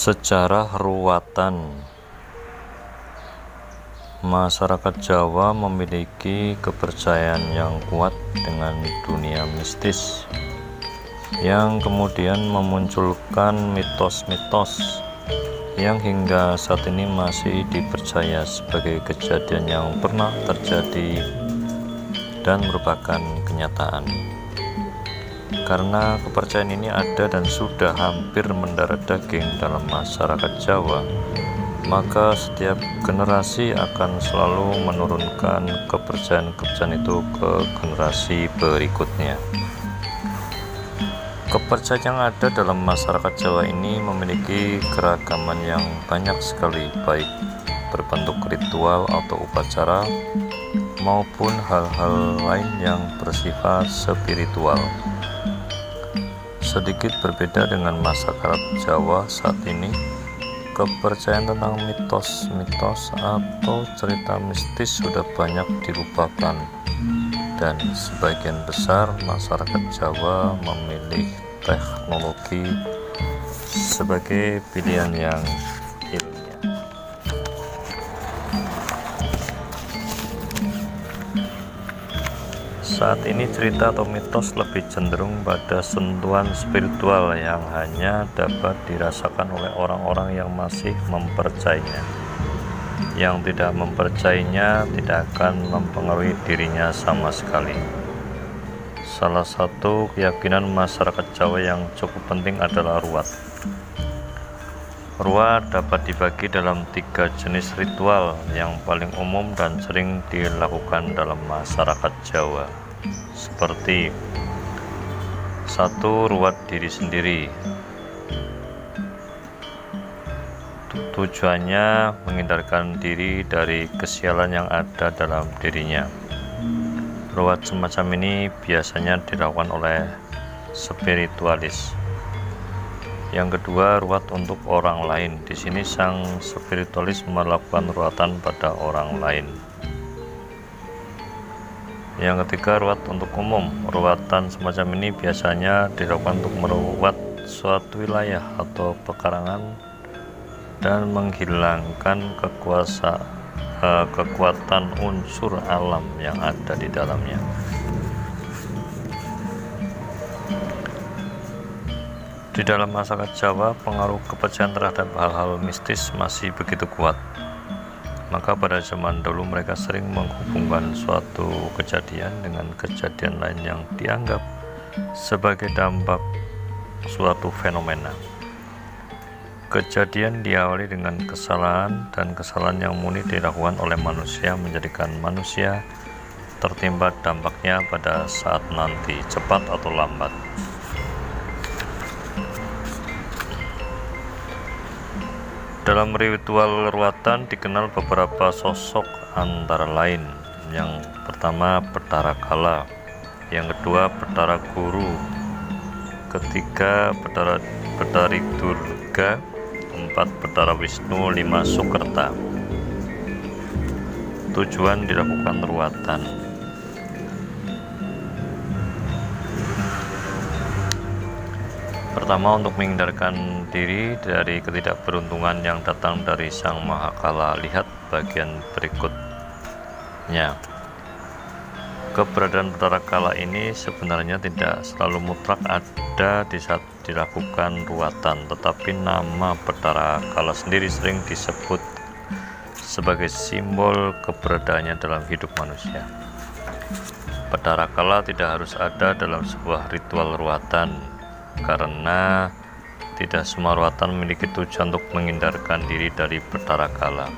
Sejarah ruwatan. Masyarakat Jawa memiliki kepercayaan yang kuat dengan dunia mistis, yang kemudian memunculkan mitos-mitos yang hingga saat ini masih dipercaya sebagai kejadian yang pernah terjadi dan merupakan kenyataan. Karena kepercayaan ini ada dan sudah hampir mendarah daging dalam masyarakat Jawa, maka setiap generasi akan selalu menurunkan kepercayaan-kepercayaan itu ke generasi berikutnya. Kepercayaan yang ada dalam masyarakat Jawa ini memiliki keragaman yang banyak sekali, baik berbentuk ritual atau upacara maupun hal-hal lain yang bersifat spiritual. Sedikit berbeda dengan masyarakat Jawa saat ini, kepercayaan tentang mitos-mitos atau cerita mistis sudah banyak dilupakan, dan sebagian besar masyarakat Jawa memilih teknologi sebagai pilihan yang ilmiah. Saat ini cerita atau mitos lebih cenderung pada sentuhan spiritual yang hanya dapat dirasakan oleh orang-orang yang masih mempercayainya. Yang tidak mempercayainya tidak akan mempengaruhi dirinya sama sekali. Salah satu keyakinan masyarakat Jawa yang cukup penting adalah ruwat. Ruwat dapat dibagi dalam 3 jenis ritual yang paling umum dan sering dilakukan dalam masyarakat Jawa, seperti 1. Ruwat diri sendiri. Tujuannya menghindarkan diri dari kesialan yang ada dalam dirinya. Ruwat semacam ini biasanya dilakukan oleh spiritualis. Yang kedua, ruwat untuk orang lain. Di sini sang spiritualis melakukan ruwatan pada orang lain. Yang ketiga, ruwat untuk umum. Ruwatan semacam ini biasanya dilakukan untuk meruwat suatu wilayah atau pekarangan dan menghilangkan kekuatan unsur alam yang ada di dalamnya. Di dalam masyarakat Jawa, pengaruh kepercayaan terhadap hal-hal mistis masih begitu kuat. Maka pada zaman dulu mereka sering menghubungkan suatu kejadian dengan kejadian lain yang dianggap sebagai dampak suatu fenomena. Kejadian diawali dengan kesalahan, dan kesalahan yang murni dilakukan oleh manusia menjadikan manusia tertimpa dampaknya pada saat nanti, cepat atau lambat. Dalam ritual ruwatan dikenal beberapa sosok, antara lain yang pertama Betara Kala, yang kedua Betara Guru, ketiga Betari Durga, 4 Betara Wisnu, 5 Sukerta. Tujuan dilakukan ruwatan. Pertama, untuk menghindarkan diri dari ketidakberuntungan yang datang dari Sang Mahakala. Lihat bagian berikutnya. Keberadaan Betara Kala ini sebenarnya tidak selalu mutlak ada di saat dilakukan ruwatan, tetapi nama Betara Kala sendiri sering disebut sebagai simbol keberadaannya dalam hidup manusia. Betara Kala tidak harus ada dalam sebuah ritual ruwatan, karena tidak semua ruwatan memiliki tujuan untuk menghindarkan diri dari Betara Kala.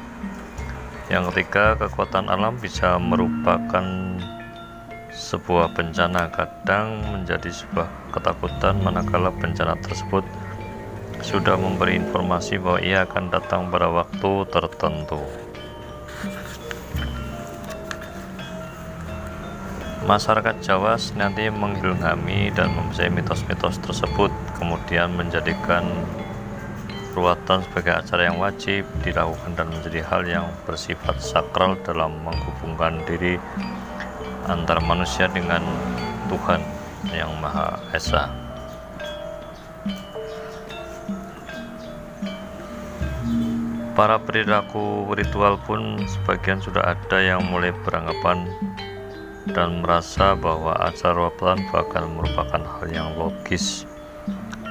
Yang ketiga, kekuatan alam bisa merupakan sebuah bencana, kadang menjadi sebuah ketakutan manakala bencana tersebut sudah memberi informasi bahwa ia akan datang pada waktu tertentu. Masyarakat Jawa senantiasa mengilhami dan mempercayai mitos-mitos tersebut, kemudian menjadikan ruwatan sebagai acara yang wajib dilakukan dan menjadi hal yang bersifat sakral dalam menghubungkan diri antara manusia dengan Tuhan yang Maha Esa. Para perilaku ritual pun sebagian sudah ada yang mulai beranggapan dan merasa bahwa acara ruatan bahkan merupakan hal yang logis,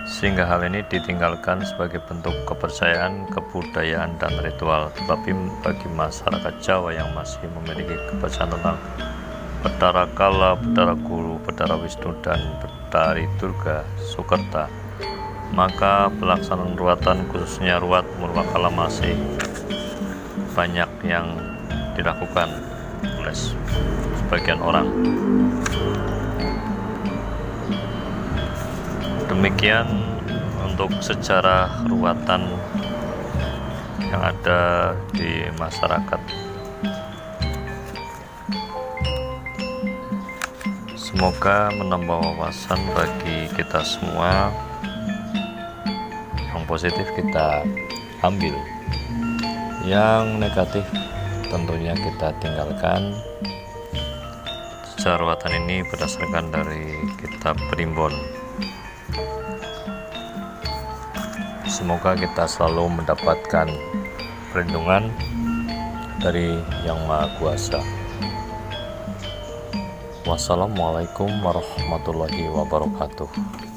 sehingga hal ini ditinggalkan sebagai bentuk kepercayaan, kebudayaan, dan ritual. Tetapi bagi masyarakat Jawa yang masih memiliki kepercayaan tentang Bathara Kala, Bathara Guru, Bathara Wisnu, dan Bathari Durga Sukerta, maka pelaksanaan ruatan, khususnya ruat Murwakala, masih banyak yang dilakukan oleh sebagian orang. Demikian untuk sejarah ruatan yang ada di masyarakat. Semoga menambah wawasan bagi kita semua. Yang positif kita ambil, yang negatif tentunya kita tinggalkan. Sejarah ruatan ini berdasarkan dari kitab Primbon. Semoga kita selalu mendapatkan perlindungan dari Yang Maha Kuasa. Wassalamualaikum warahmatullahi wabarakatuh.